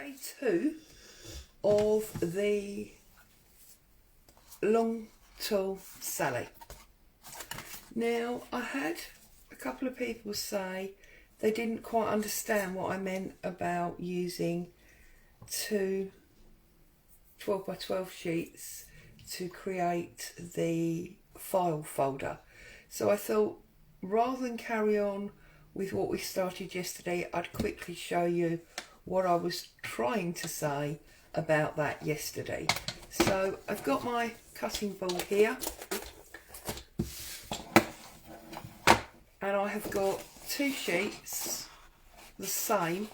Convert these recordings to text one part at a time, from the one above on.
day 2 of the long tall Sally. Now, I had a couple of people say they didn't quite understand what I meant about using 2 12 by 12 sheets to create the file folder. So I thought, rather than carry on with what we started yesterday, I'd quickly show you what I was trying to say about that yesterday. So I've got my cutting board here, and I have got 2 sheets the same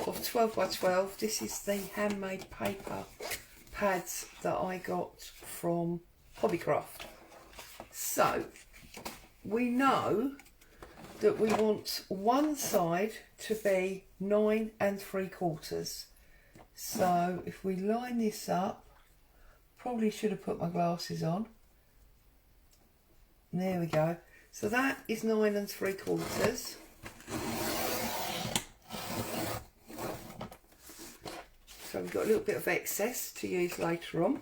of 12 by 12. This is the handmade paper pads that I got from Hobbycraft. So we know that we want one side to be 9 3/4. So if we line this up, probably should have put my glasses on. There we go. So that is 9 3/4. So we've got a little bit of excess to use later on.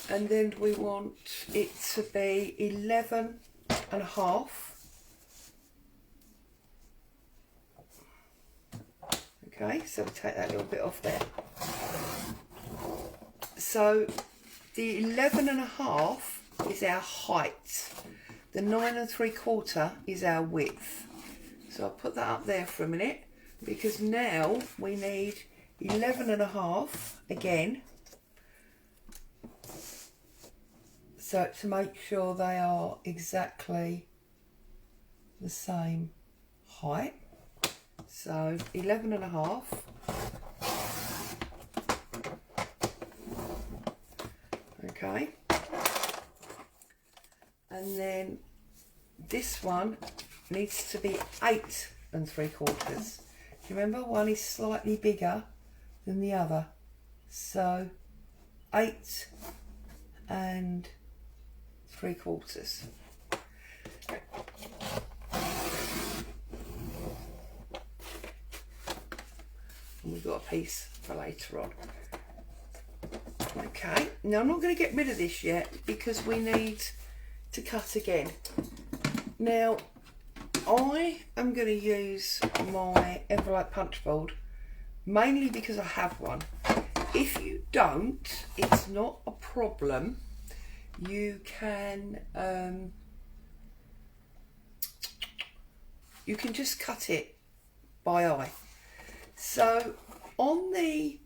And then we want it to be 11 1/2. Okay, so we'll take that little bit off there. So the 11 1/2 is our height. The 9 3/4 is our width. So I'll put that up there for a minute, because now we need 11 1/2 again. So to make sure they are exactly the same height. So 11 1/2. Okay. And then this one needs to be 8 3/4. Do you remember, one is slightly bigger than the other? So 8 3/4. And we've got a piece for later on. Okay, now I'm not going to get rid of this yet because we need to cut again. Now, I am going to use my envelope punch board mainly because I have one. If you don't, it's not a problem. You can just cut it by eye. So on the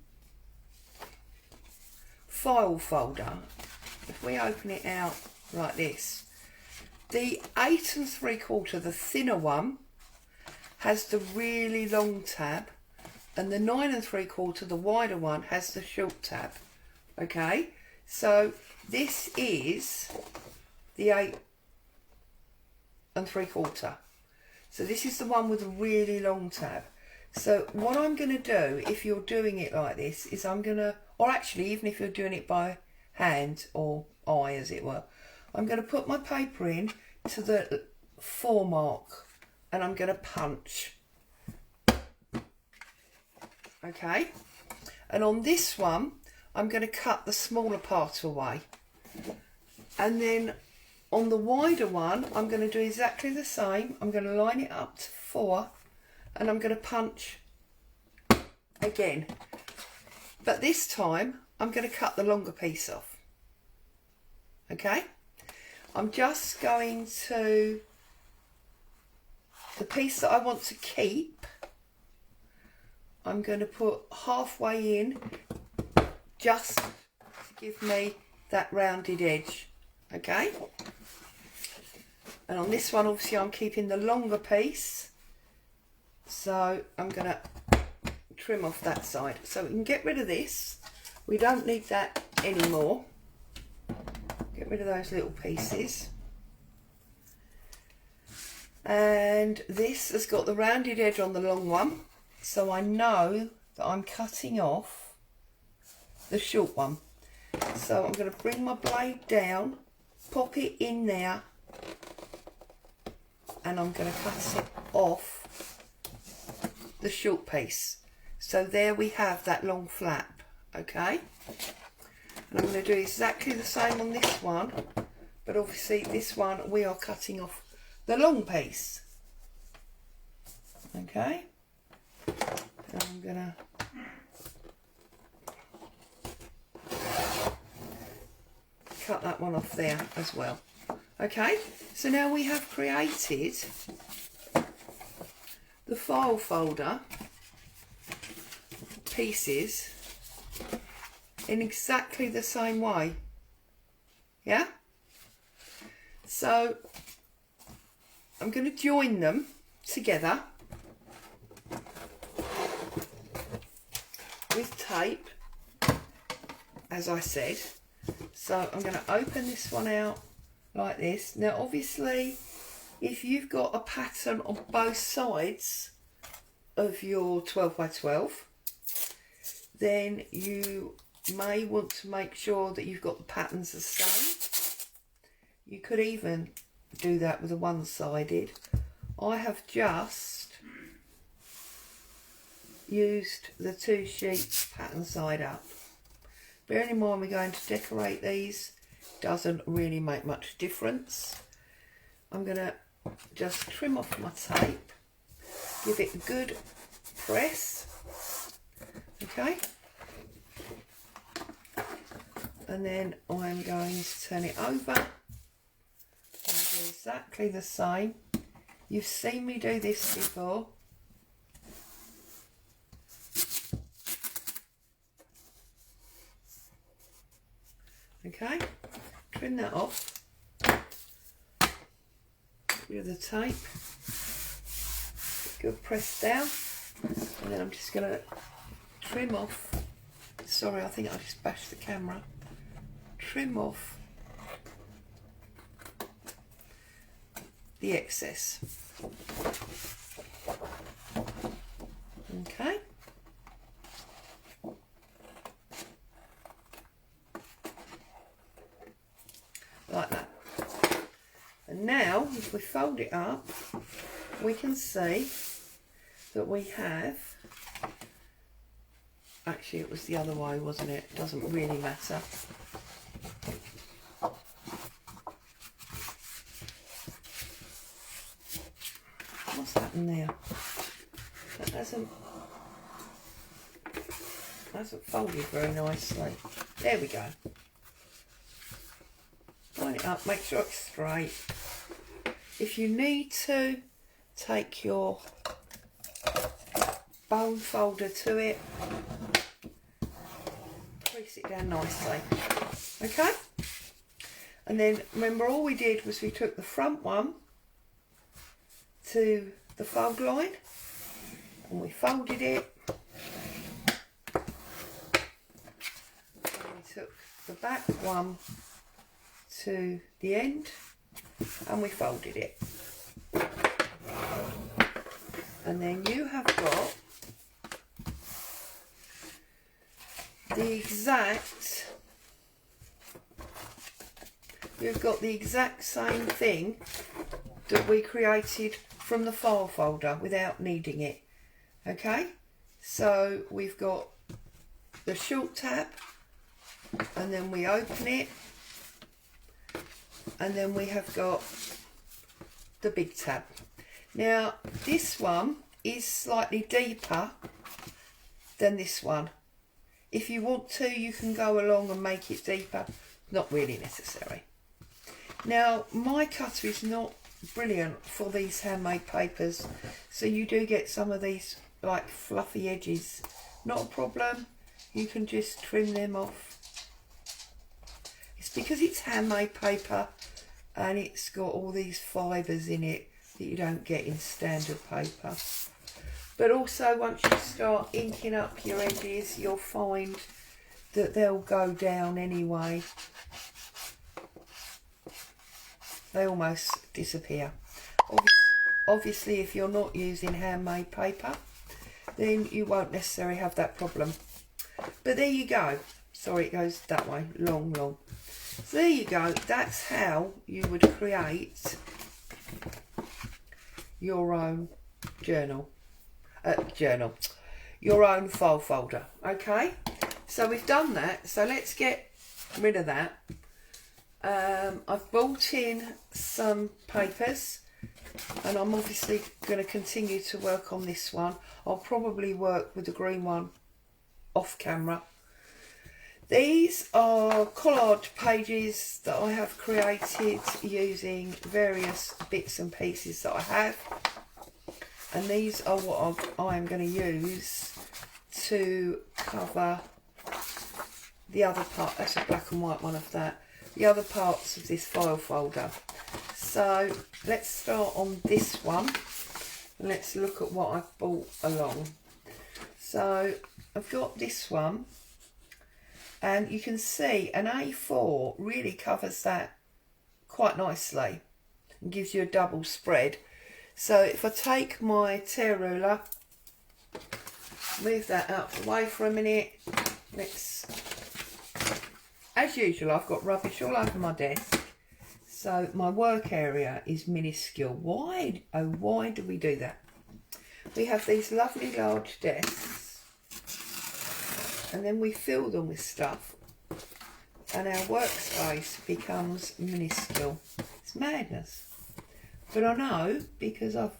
file folder, if we open it out like this, the 8 3/4, the thinner one, has the really long tab, and the 9 3/4, the wider one, has the short tab. Okay, so this is the 8 3/4. So this is the one with a really long tab. So what I'm going to do, if you're doing it like this, is I'm going to, or actually even if you're doing it by hand or eye as it were, I'm going to put my paper in to the 4 mark and I'm going to punch. Okay, and on this one I'm going to cut the smaller part away, and then on the wider one I'm going to do exactly the same. I'm going to line it up to 4 and I'm going to punch again, but this time I'm going to cut the longer piece off. Okay, I'm just going to, the piece that I want to keep, I'm going to put halfway in just to give me that rounded edge. Okay, and on this one obviously I'm keeping the longer piece, so I'm going to trim off that side so we can get rid of this. We don't need that anymore. Get rid of those little pieces. And this has got the rounded edge on the long one, so I know that I'm cutting off the short one. So I'm going to bring my blade down, pop it in there, and I'm going to cut it off the short piece. So there we have that long flap, okay? And I'm going to do exactly the same on this one, but obviously this one we are cutting off the long piece, okay? And I'm going to cut that one off there as well. Okay, so now we have created the file folder pieces in exactly the same way. Yeah? So I'm going to join them together with tape, as I said. So I'm going to open this one out like this. Now obviously if you've got a pattern on both sides of your 12 by 12, then you may want to make sure that you've got the patterns the same. You could even do that with a one-sided. I have just used the 2 sheets pattern side up. Bearing in mind we're going to decorate these, doesn't really make much difference. I'm going to just trim off my tape, give it a good press, okay, and then I'm going to turn it over and do exactly the same. You've seen me do this before. Okay, trim that off. With the tape, good press down, and then I'm just going to trim off, sorry I think I just bashed the camera, trim off the excess. Okay, like that. And now, if we fold it up, we can see that we have, actually it was the other way, wasn't it? It doesn't really matter. What's happened there? That hasn't folded very nicely. There we go. Line it up, make sure it's straight. If you need to, take your bone folder to it, crease it down nicely, okay? And then remember, all we did was we took the front one to the fold line and we folded it, and we took the back one to the end and we folded it, and then you have got the exact same thing that we created from the file folder without needing it. Okay, so we've got the short tab, and then we open it, and then we have got the big tab. Now this one is slightly deeper than this one. If you want to, you can go along and make it deeper, not really necessary. Now my cutter is not brilliant for these handmade papers, so you do get some of these like fluffy edges. Not a problem, you can just trim them off. It's because it's handmade paper and it's got all these fibres in it that you don't get in standard paper. But also once you start inking up your edges, you'll find that they'll go down anyway. They almost disappear. Obviously if you're not using handmade paper, then you won't necessarily have that problem. But there you go. Sorry, it goes that way, long. So there you go, that's how you would create your own journal. journal, your own file folder. Okay, so we've done that, so let's get rid of that. I've brought in some papers, and I'm obviously going to continue to work on this one. I'll probably work with the green one off camera. These are collage pages that I have created using various bits and pieces that I have, and these are what I'm going to use to cover the other part. That's a black and white one of that. The other parts of this file folder. So let's start on this one and let's look at what I've brought along. So I've got this one, and you can see an A4 really covers that quite nicely and gives you a double spread. So if I take my tear ruler, move that out of the way for a minute. As usual, I've got rubbish all over my desk, so my work area is minuscule. Why do we do that? We have these lovely large desks, and then we fill them with stuff, and our workspace becomes minuscule. It's madness. But I know, because I've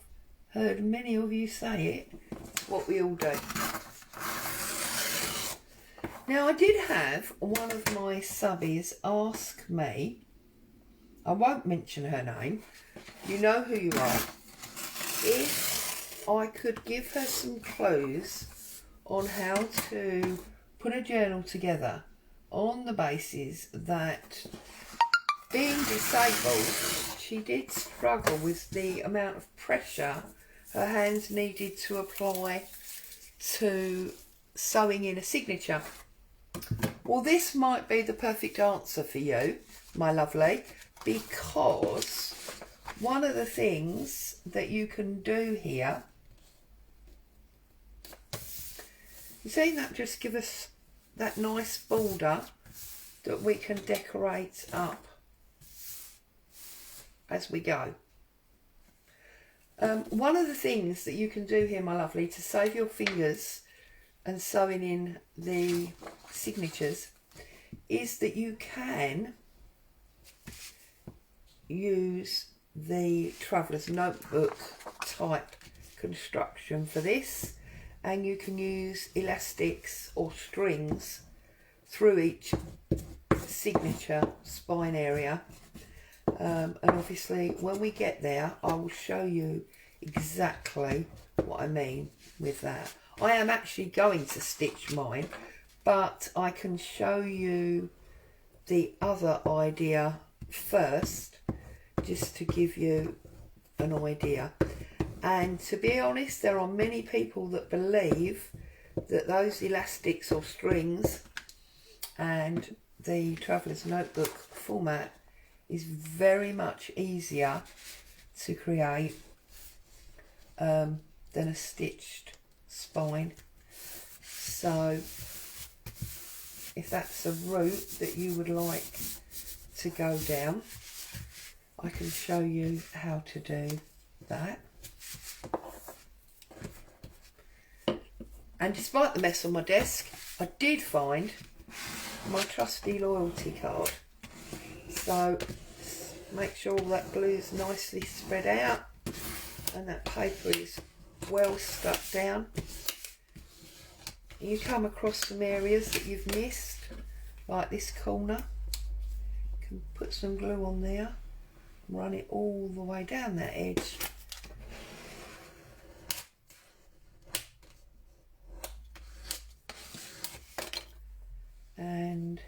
heard many of you say it, it's what we all do. Now, I did have one of my subbies ask me, I won't mention her name, you know who you are, if I could give her some clues on how to put a journal together on the basis that, being disabled, she did struggle with the amount of pressure her hands needed to apply to sewing in a signature. Well, this might be the perfect answer for you, my lovely, because one of the things that you can do here, you see that just give us that nice border that we can decorate up as we go. One of the things that you can do here, my lovely, to save your fingers and sewing in the signatures, is that you can use the traveller's notebook type construction for this, and you can use elastics or strings through each signature spine area. And obviously when we get there, I will show you exactly what I mean with that. I am actually going to stitch mine, but I can show you the other idea first, just to give you an idea. And to be honest, there are many people that believe that those elastics or strings and the traveller's notebook format is very much easier to create than a stitched spine. So if that's a route that you would like to go down, I can show you how to do that. And despite the mess on my desk, I did find my trusty loyalty card. So make sure all that glue is nicely spread out and that paper is well stuck down. You come across some areas that you've missed, like this corner, you can put some glue on there, run it all the way down that edge. And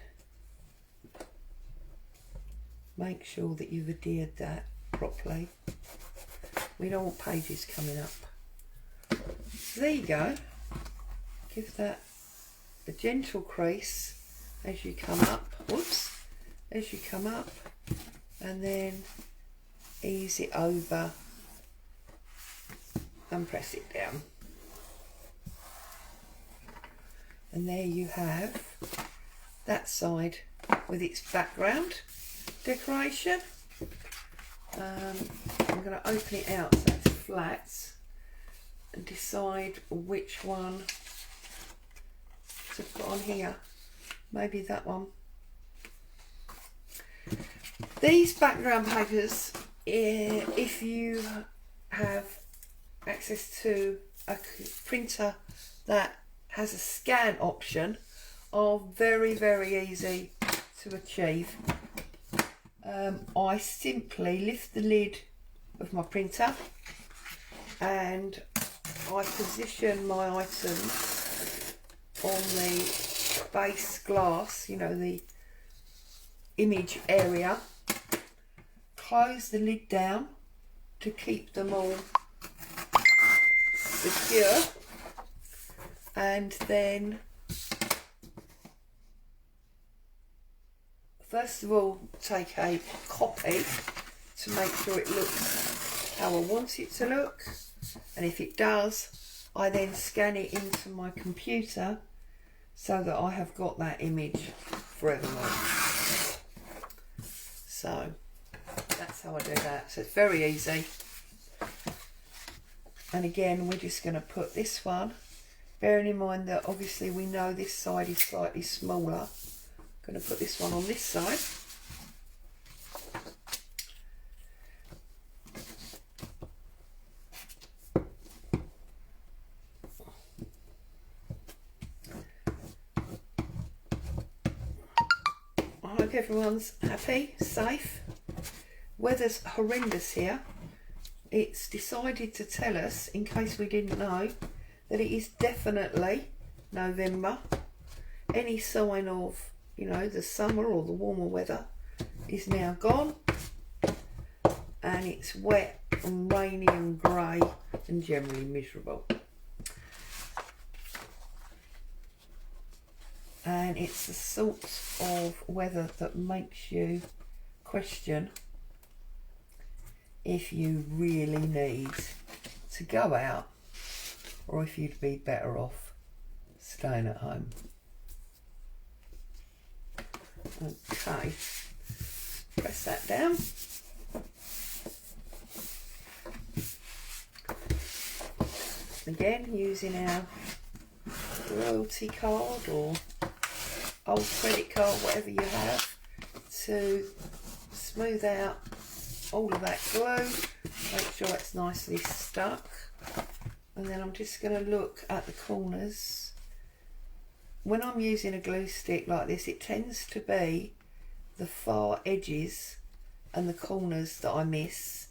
make sure that you've adhered that properly. We don't want pages coming up. So there you go. Give that a gentle crease as you come up. Whoops. As you come up, and then ease it over and press it down. And there you have that side with its background decoration. I'm going to open it out so it's flat, and decide which one to put on here. Maybe that one. These background papers, if you have access to a printer that has a scan option, are very, very easy to achieve. I simply lift the lid of my printer and I position my items on the base glass, you know, the image area, close the lid down to keep them all secure, and then first of all take a copy to make sure it looks how I want it to look, and if it does, I then scan it into my computer so that I have got that image forevermore. So that's how I do that. So it's very easy. And again, we're just going to put this one, bearing in mind that obviously we know this side is slightly smaller. I'm going to put this one on this side. I hope everyone's happy, safe. Weather's horrendous here. It's decided to tell us, in case we didn't know, that it is definitely November. Any sign of, you know, the summer or the warmer weather is now gone, and it's wet and rainy and grey and generally miserable. And it's the sort of weather that makes you question if you really need to go out or if you'd be better off staying at home. Okay, press that down. Again, using our royalty card or old credit card, whatever you have, to smooth out all of that glue, make sure it's nicely stuck. And then I'm just going to look at the corners. When I'm using a glue stick like this, it tends to be the far edges and the corners that I miss,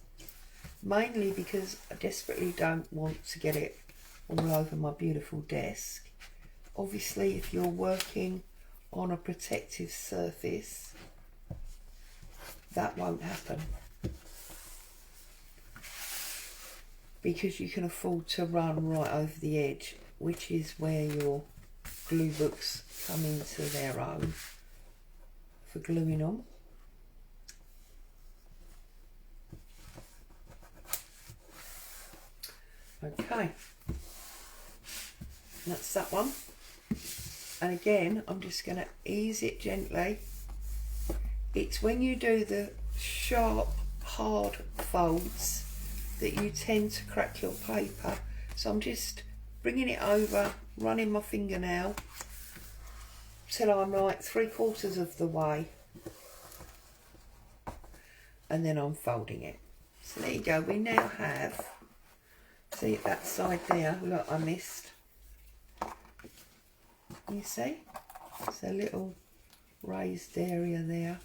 mainly because I desperately don't want to get it all over my beautiful desk. Obviously, if you're working on a protective surface, that won't happen, because you can afford to run right over the edge, which is where your glue books come into their own for gluing on. Okay, that's that one. And again, I'm just going to ease it gently. It's when you do the sharp, hard folds that you tend to crack your paper. So I'm just bringing it over, running my fingernail till I'm like 3/4 of the way, and then I'm folding it. So there you go, we now have, see that side there, look, I missed. You see? It's a little raised area there.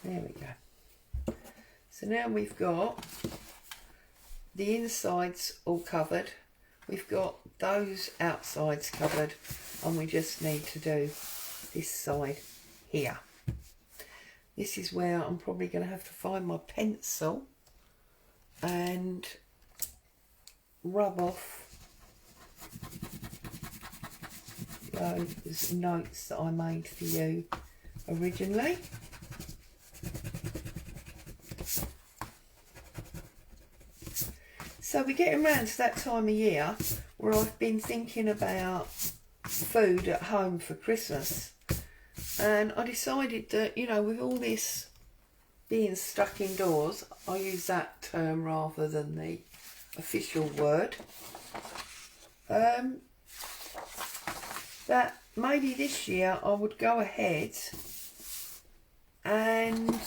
There we go. So now we've got the insides all covered. We've got those outsides covered, and we just need to do this side here. This is where I'm probably going to have to find my pencil and rub off those notes that I made for you originally. So we're getting around to that time of year where I've been thinking about food at home for Christmas, and I decided that, you know, with all this being stuck indoors, I use that term rather than the official word. That maybe this year I would go ahead and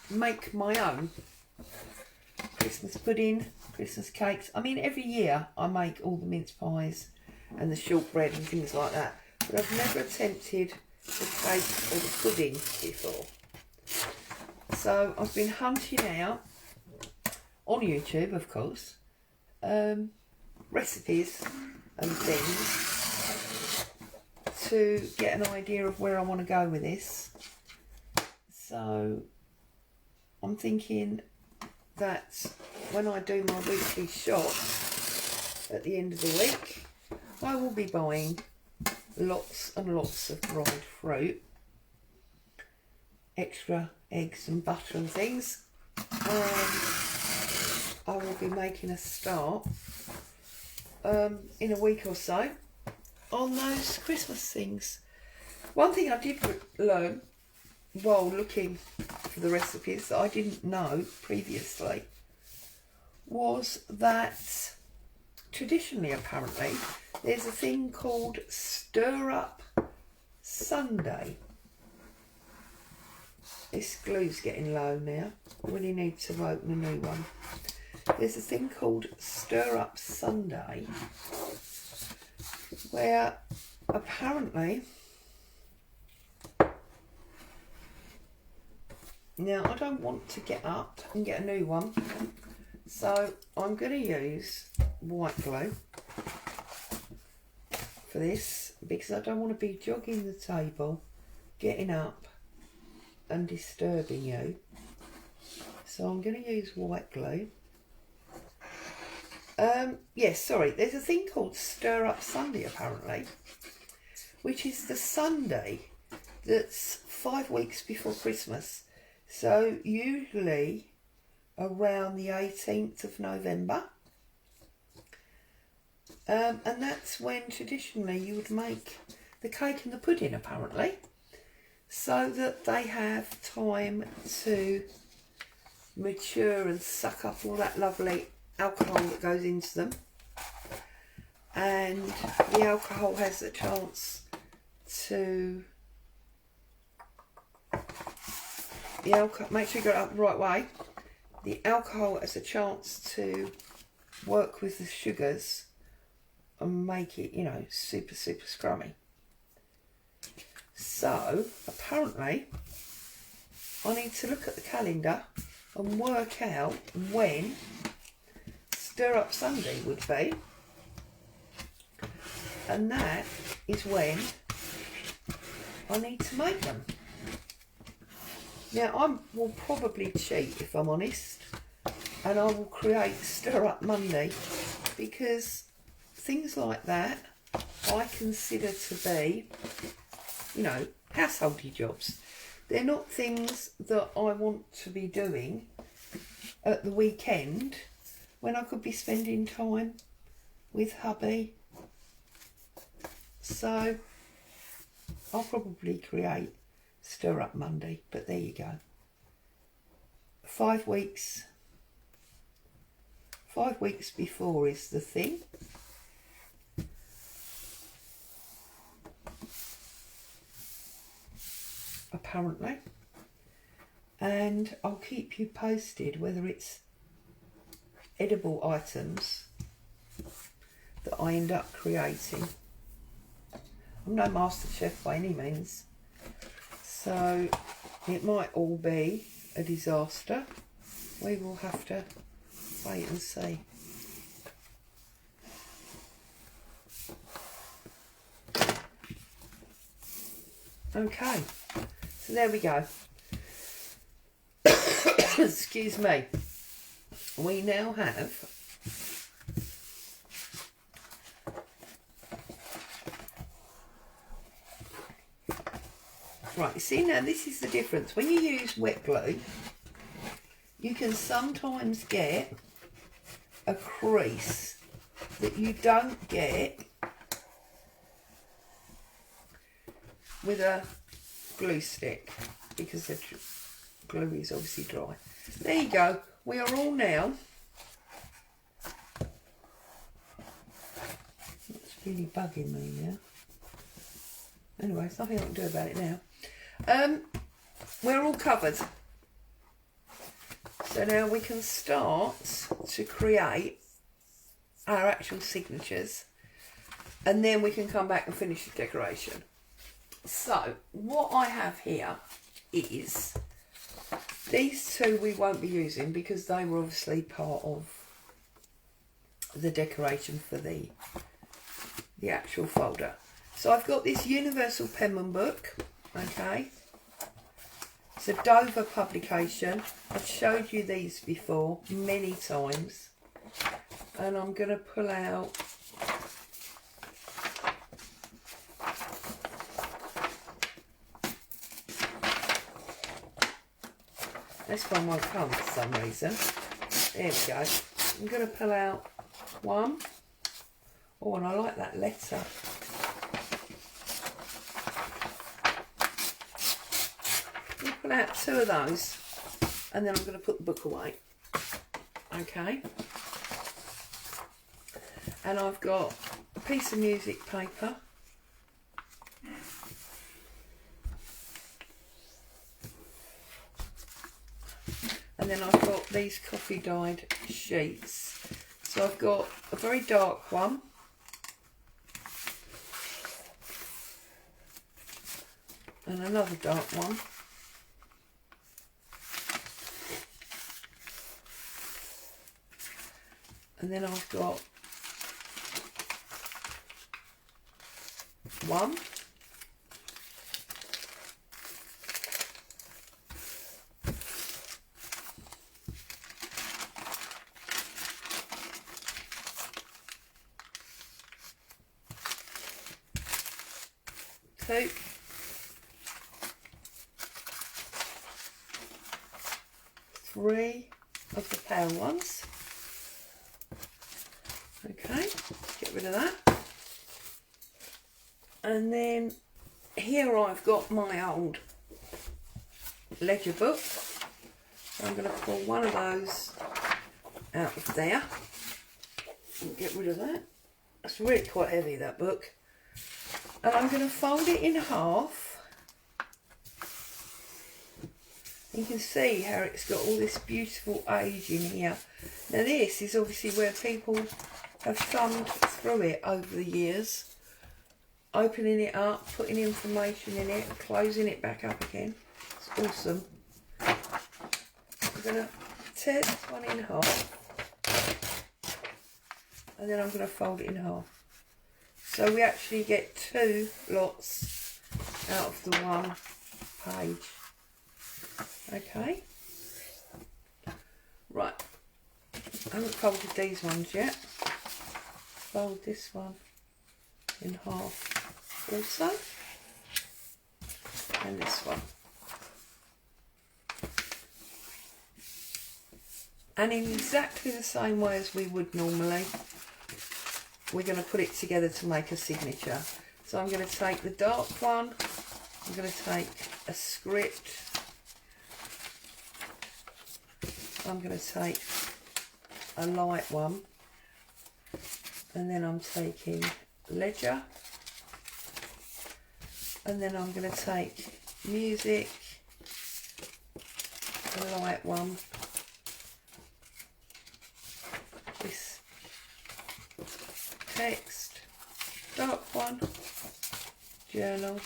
make my own Christmas pudding, Christmas cakes. I mean, every year I make all the mince pies and the shortbread and things like that, but I've never attempted the cake or the pudding before. So I've been hunting out, on YouTube of course, recipes and things to get an idea of where I want to go with this. So I'm thinking that when I do my weekly shop at the end of the week, I will be buying lots and lots of dried fruit, extra eggs and butter and things. I will be making a start in a week or so on those Christmas things. One thing I did learn while looking for the recipes that I didn't know previously was that traditionally, apparently, there's a thing called Stir Up Sunday. This glue's getting low now. I really need to open a new one. There's a thing called Stir Up Sunday where apparently, now I don't want to get up and get a new one, so I'm going to use white glue for this because I don't want to be jogging the table, getting up and disturbing you. So I'm going to use white glue. Yes, sorry, there's a thing called Stir Up Sunday apparently, which is the Sunday that's 5 weeks before Christmas. So usually around the 18th of November. And that's when traditionally you would make the cake and the pudding apparently, so that they have time to mature and suck up all that lovely alcohol that goes into them, and the alcohol has a chance to make sure you get it up the right way. The alcohol has a chance to work with the sugars and make it, you know, super scrummy. So apparently I need to look at the calendar and work out when Stir Up Sunday would be, and that is when I need to make them. Now I will probably cheat if I'm honest, and I will create Stir Up Monday, because things like that I consider to be, you know, householdy jobs. They're not things that I want to be doing at the weekend when I could be spending time with hubby. So I'll probably create Stir Up Monday, but there you go. 5 weeks. 5 weeks before is the thing. Apparently. And I'll keep you posted whether it's edible items that I end up creating. I'm no master chef by any means, so it might all be a disaster. We will have to wait and see. Okay, so there we go. Excuse me. We now have right, see, now this is the difference. When you use wet glue, you can sometimes get a crease that you don't get with a glue stick, because glue is obviously dry. There you go. We are all now. It's really bugging me now. Anyway, there's nothing I can do about it now. We're all covered. So now we can start to create our actual signatures, and then we can come back and finish the decoration. So what I have here is these two we won't be using because they were obviously part of the decoration for the actual folder. So I've got this Universal Penman book, okay. It's a Dover publication. I've showed you these before many times. And I'm going to pull out this one won't come for some reason. There we go. I'm going to pull out one. Oh, and I like that letter. Pull out two of those, and then I'm going to put the book away. Okay. And I've got a piece of music paper. And then I've got these coffee dyed sheets. So I've got a very dark one. And another dark one. And then I've got one, two, three of the pale ones. Okay, get rid of that. And then here I've got my old ledger book. So I'm going to pull one of those out of there and get rid of that. It's really quite heavy, that book. And I'm going to fold it in half. You can see how it's got all this beautiful age in here. Now this is obviously where people have thumbed through it over the years, opening it up, putting information in it, closing it back up again. It's awesome. I'm going to tear this one in half, and then I'm going to fold it in half. So we actually get two lots out of the one page. Okay. Right. I haven't folded these ones yet. Fold this one in half also, and this one, and in exactly the same way as we would normally, we're going to put it together to make a signature. So I'm going to take the dark one, I'm going to take a script, I'm going to take a light one, and then I'm taking ledger, and then I'm going to take music, a light one, this text, dark one, journal,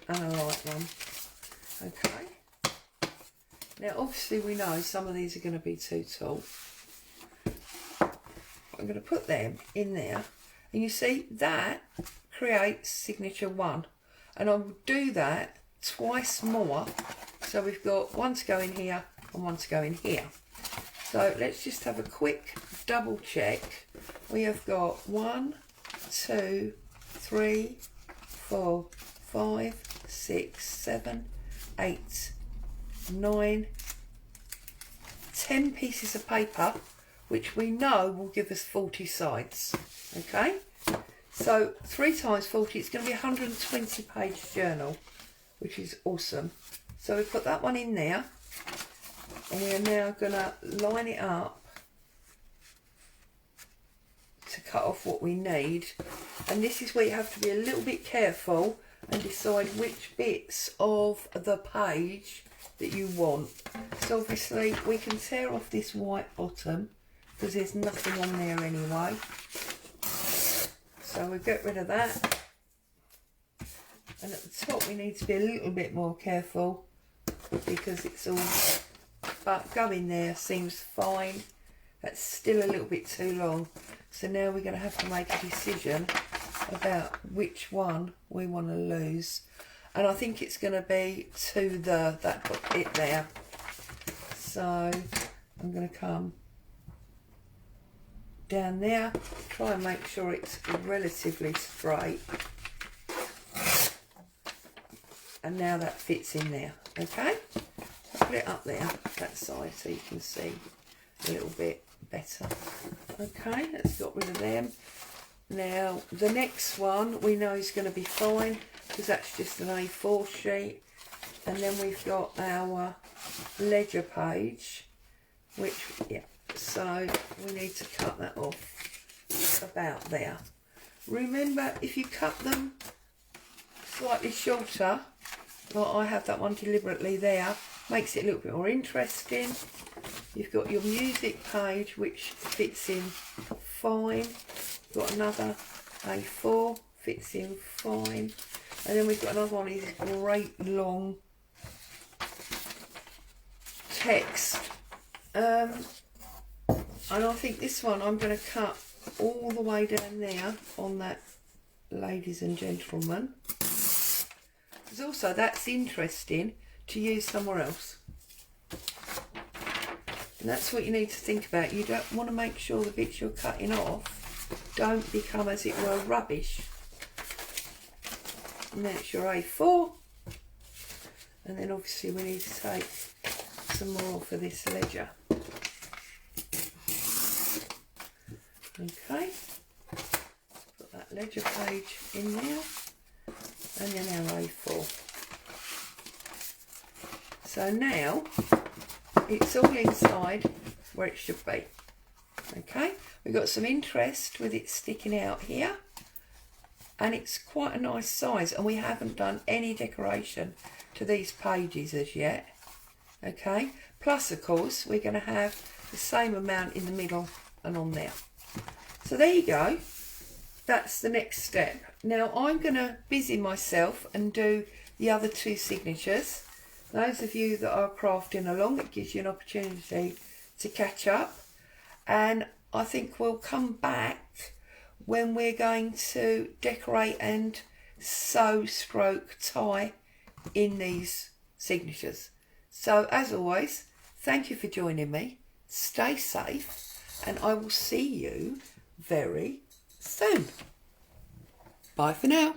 and a light one. Okay. Now obviously we know some of these are going to be too tall. I'm going to put them in there, and you see that creates signature one, and I will do that twice more, so we've got one to go in here and one to go in here. So let's just have a quick double check. We have got 1, 2, 3, 4, 5, 6, 7, 8, 9, 10 pieces of paper, which we know will give us 40 sides. Okay, so 3 times 40, it's going to be a 120 page journal, which is awesome. So we put that one in there, and we are now going to line it up to cut off what we need. And this is where you have to be a little bit careful and decide which bits of the page that you want. So obviously we can tear off this white bottom because there's nothing on there anyway. So we'll get rid of that. And at the top we need to be a little bit more careful because it's all, but going there seems fine. That's still a little bit too long. So now we're going to have to make a decision about which one we want to lose. And I think it's going to be to that bit there. So I'm going to come down there, try and make sure it's relatively straight. And now that fits in there, okay? I'll put it up there, that side, so you can see a little bit better. Okay, let's get rid of them. Now the next one we know is going to be fine because that's just an A4 sheet, and then we've got our ledger page, which, yeah, so we need to cut that off about there. Remember, if you cut them slightly shorter, like I have that one deliberately there, makes it a little bit more interesting. You've got your music page, which fits in fine. You've got another A4, fits in fine. And then we've got another one of these great long text. And I think this one I'm going to cut all the way down there on that ladies and gentlemen. Because also that's interesting to use somewhere else. And that's what you need to think about. You don't want to make sure the bits you're cutting off don't become, as it were, rubbish. And then it's your A4. And then obviously we need to take some more for this ledger. Okay. Put that ledger page in there. And then our A4. So now it's all inside where it should be. Okay, we've got some interest with it sticking out here, and it's quite a nice size, and we haven't done any decoration to these pages as yet. Okay, plus of course we're going to have the same amount in the middle and on there. So there you go, that's the next step. Now I'm going to busy myself and do the other two signatures. Those of you that are crafting along, it gives you an opportunity to catch up. And I think we'll come back when we're going to decorate and sew stroke tie in these signatures. So as always, thank you for joining me. Stay safe, and I will see you very soon. Bye for now.